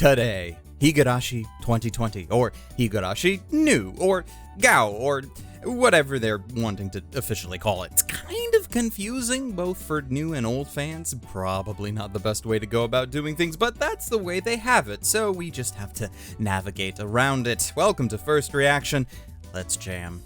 today. Higurashi 2020, or Higurashi New, or Gao, or whatever they're wanting to officially call it. It's kind of confusing, both for new and old fans. Probably not the best way to go about doing things, but that's the way they have it, so we just have to navigate around it. Welcome to First Reaction. Let's jam.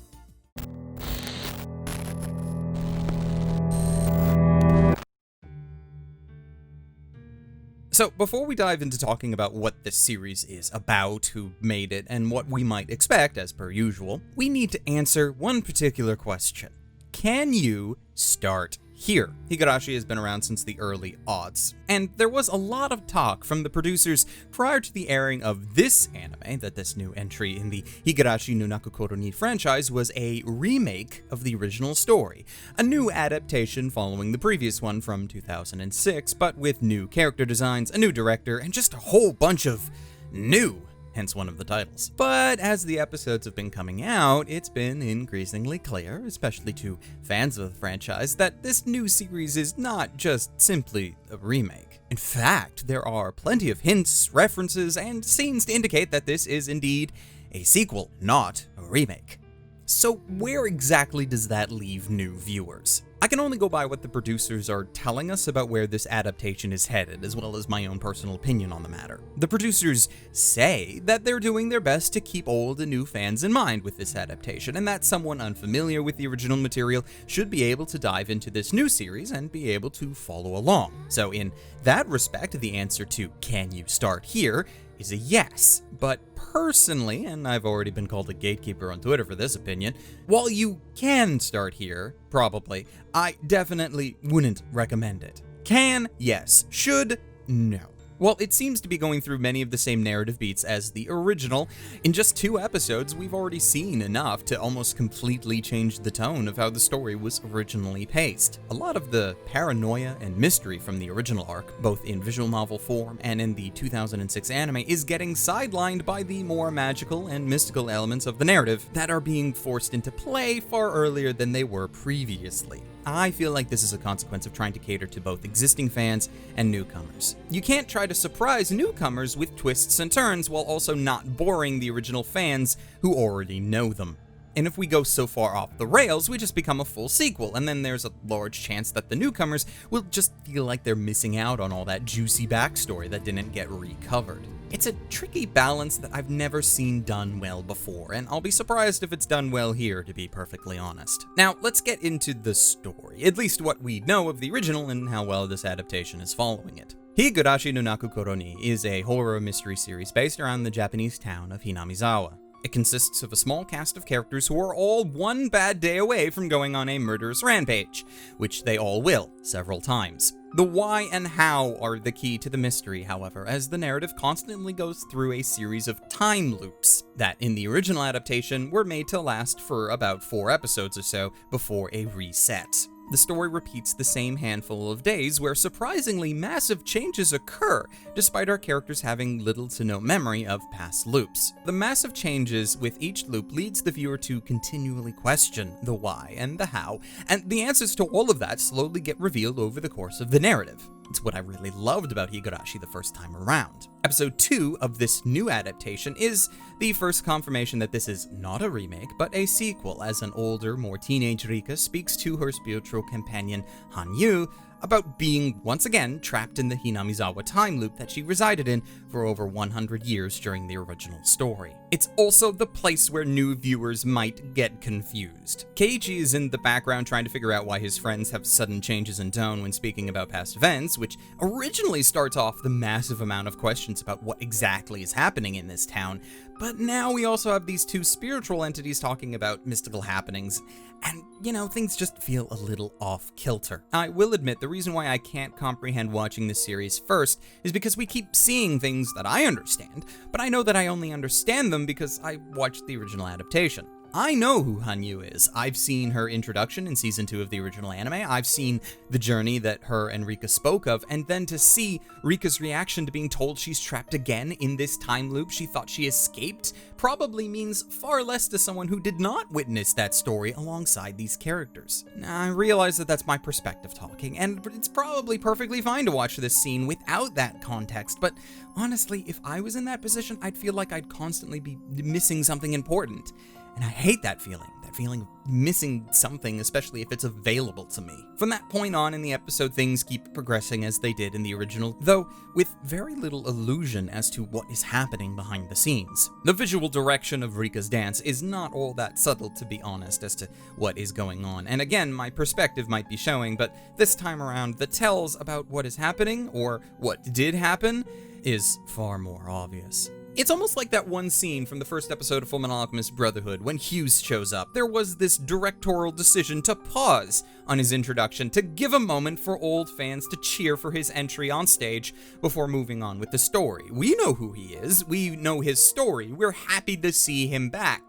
So, before we dive into talking about what this series is about, who made it, and what we might expect, as per usual, we need to answer one particular question. Can you start here? Higurashi has been around since the early aughts, and there was a lot of talk from the producers prior to the airing of this anime that this new entry in the Higurashi no Nakokoro ni franchise was a remake of the original story, a new adaptation following the previous one from 2006, but with new character designs, a new director, and just a whole bunch of new. Hence one of the titles. But as the episodes have been coming out, it's been increasingly clear, especially to fans of the franchise, that this new series is not just simply a remake. In fact, there are plenty of hints, references, and scenes to indicate that this is indeed a sequel, not a remake. So where exactly does that leave new viewers? I can only go by what the producers are telling us about where this adaptation is headed, as well as my own personal opinion on the matter. The producers say that they're doing their best to keep old and new fans in mind with this adaptation, and that someone unfamiliar with the original material should be able to dive into this new series and be able to follow along. So in that respect, the answer to "can you start here" is a yes, but personally, and I've already been called a gatekeeper on Twitter for this opinion, while you can start here, probably, I definitely wouldn't recommend it. Can? Yes. Should? No. Well, it seems to be going through many of the same narrative beats as the original. In just 2 episodes, we've already seen enough to almost completely change the tone of how the story was originally paced. A lot of the paranoia and mystery from the original arc, both in visual novel form and in the 2006 anime, is getting sidelined by the more magical and mystical elements of the narrative that are being forced into play far earlier than they were previously. I feel like this is a consequence of trying to cater to both existing fans and newcomers. You can't try to surprise newcomers with twists and turns while also not boring the original fans who already know them. And if we go so far off the rails, we just become a full sequel, and then there's a large chance that the newcomers will just feel like they're missing out on all that juicy backstory that didn't get recovered. It's a tricky balance that I've never seen done well before, and I'll be surprised if it's done well here, to be perfectly honest. Now, let's get into the story, at least what we know of the original and how well this adaptation is following it. Higurashi no Nakokoro ni is a horror mystery series based around the Japanese town of Hinamizawa. It consists of a small cast of characters who are all one bad day away from going on a murderous rampage, which they all will, several times. The why and how are the key to the mystery, however, as the narrative constantly goes through a series of time loops that, in the original adaptation, were made to last for about 4 episodes or so before a reset. The story repeats the same handful of days where surprisingly massive changes occur, despite our characters having little to no memory of past loops. The massive changes with each loop leads the viewer to continually question the why and the how, and the answers to all of that slowly get revealed over the course of the narrative. It's what I really loved about Higurashi the first time around. Episode 2 of this new adaptation is the first confirmation that this is not a remake, but a sequel, as an older, more teenage Rika speaks to her spiritual companion, Hanyu, about being, once again, trapped in the Hinamizawa time loop that she resided in for over 100 years during the original story. It's also the place where new viewers might get confused. Keiji is in the background trying to figure out why his friends have sudden changes in tone when speaking about past events, which originally starts off the massive amount of questions about what exactly is happening in this town, but now we also have these 2 spiritual entities talking about mystical happenings, and, things just feel a little off-kilter. I will admit, the reason why I can't comprehend watching this series first is because we keep seeing things that I understand, but I know that I only understand them because I watched the original adaptation. I know who Hanyu is. I've seen her introduction in season 2 of the original anime. I've seen the journey that her and Rika spoke of, and then to see Rika's reaction to being told she's trapped again in this time loop she thought she escaped probably means far less to someone who did not witness that story alongside these characters. Now, I realize that that's my perspective talking, and it's probably perfectly fine to watch this scene without that context, but honestly, if I was in that position, I'd feel like I'd constantly be missing something important. And I hate that feeling of missing something, especially if it's available to me. From that point on in the episode, things keep progressing as they did in the original, though with very little illusion as to what is happening behind the scenes. The visual direction of Rika's dance is not all that subtle, to be honest, as to what is going on. And again, my perspective might be showing, but this time around, the tells about what is happening, or what did happen, is far more obvious. It's almost like that one scene from the first episode of Fullmetal Alchemist Brotherhood when Hughes shows up. There was this directorial decision to pause on his introduction to give a moment for old fans to cheer for his entry on stage before moving on with the story. We know who he is, we know his story, we're happy to see him back.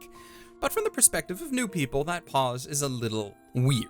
But from the perspective of new people, that pause is a little weird.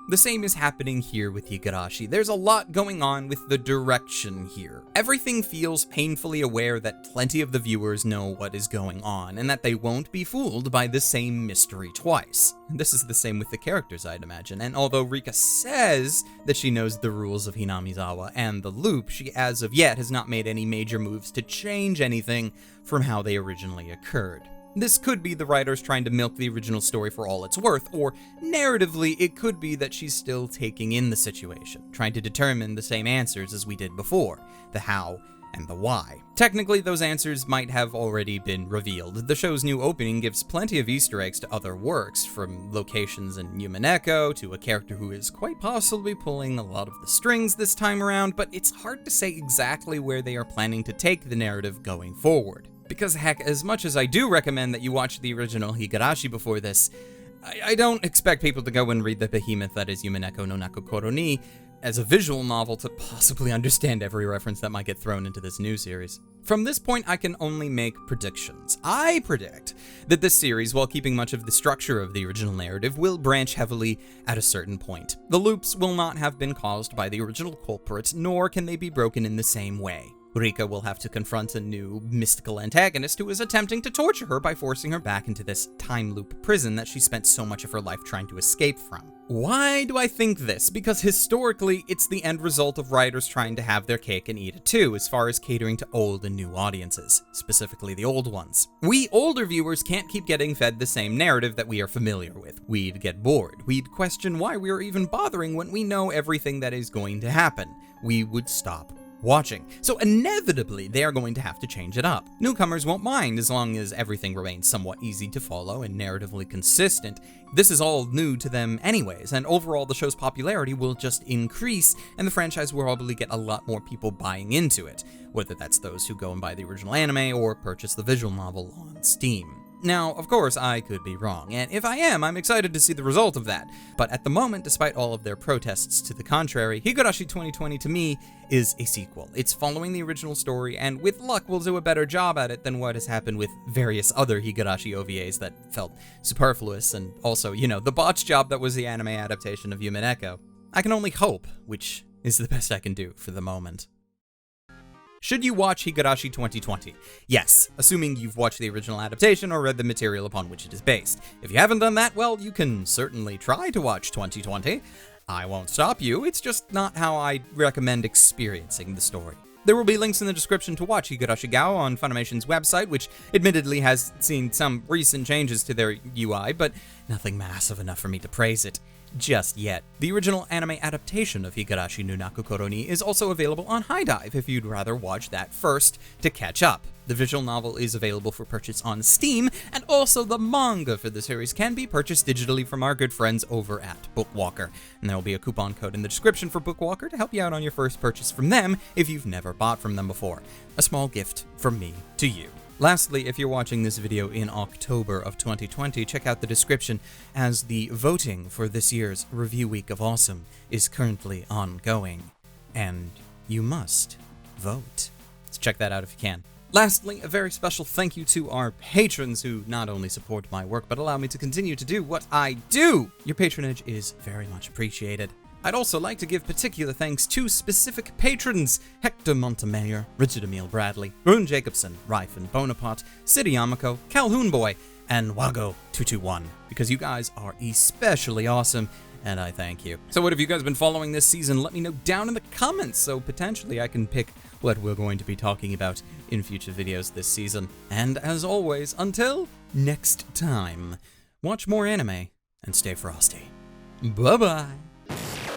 The same is happening here with Higurashi. There's a lot going on with the direction here. Everything feels painfully aware that plenty of the viewers know what is going on, and that they won't be fooled by the same mystery twice. And this is the same with the characters, I'd imagine, and although Rika says that she knows the rules of Hinamizawa and the loop, she as of yet has not made any major moves to change anything from how they originally occurred. This could be the writers trying to milk the original story for all it's worth, or narratively, it could be that she's still taking in the situation, trying to determine the same answers as we did before, the how and the why. Technically, those answers might have already been revealed. The show's new opening gives plenty of Easter eggs to other works, from locations in Yumeneko to a character who is quite possibly pulling a lot of the strings this time around, but it's hard to say exactly where they are planning to take the narrative going forward. Because heck, as much as I do recommend that you watch the original Higurashi before this, I don't expect people to go and read the behemoth that is Yumeneko no Nakokoro ni as a visual novel to possibly understand every reference that might get thrown into this new series. From this point, I can only make predictions. I predict that this series, while keeping much of the structure of the original narrative, will branch heavily at a certain point. The loops will not have been caused by the original culprit, nor can they be broken in the same way. Rika will have to confront a new mystical antagonist who is attempting to torture her by forcing her back into this time loop prison that she spent so much of her life trying to escape from. Why do I think this? Because historically, it's the end result of writers trying to have their cake and eat it too, as far as catering to old and new audiences, specifically the old ones. We older viewers can't keep getting fed the same narrative that we are familiar with. We'd get bored. We'd question why we are even bothering when we know everything that is going to happen. We would stop watching. So inevitably, they are going to have to change it up. Newcomers won't mind as long as everything remains somewhat easy to follow and narratively consistent. This is all new to them anyways, and overall the show's popularity will just increase, and the franchise will probably get a lot more people buying into it, whether that's those who go and buy the original anime or purchase the visual novel on Steam. Now, of course, I could be wrong, and if I am, I'm excited to see the result of that. But at the moment, despite all of their protests to the contrary, Higurashi 2020 to me is a sequel. It's following the original story, and with luck, will do a better job at it than what has happened with various other Higurashi OVAs that felt superfluous, and also, the botch job that was the anime adaptation of Yumeneko. I can only hope, which is the best I can do for the moment. Should you watch Higurashi 2020? Yes, assuming you've watched the original adaptation or read the material upon which it is based. If you haven't done that, well, you can certainly try to watch 2020. I won't stop you, it's just not how I recommend experiencing the story. There will be links in the description to watch Higurashi Gao on Funimation's website, which admittedly has seen some recent changes to their UI, but nothing massive enough for me to praise it just yet. The original anime adaptation of Higurashi no Nakokoro ni is also available on HiDive if you'd rather watch that first to catch up. The visual novel is available for purchase on Steam, and also the manga for the series can be purchased digitally from our good friends over at Bookwalker. And there will be a coupon code in the description for Bookwalker to help you out on your first purchase from them if you've never bought from them before. A small gift from me to you. Lastly, if you're watching this video in October of 2020, check out the description as the voting for this year's Review Week of Awesome is currently ongoing, and you must vote. So check that out if you can. Lastly, a very special thank you to our patrons who not only support my work, but allow me to continue to do what I do. Your patronage is very much appreciated. I'd also like to give particular thanks to specific patrons: Hector Montemayor, Richard Emil Bradley, Rune Jacobson, Ryfen Bonaparte, City Yamako, Calhoun Boy, and Wago221, because you guys are especially awesome, and I thank you. So what have you guys been following this season? Let me know down in the comments, so potentially I can pick what we're going to be talking about in future videos this season. And as always, until next time, watch more anime and stay frosty. Bye-bye.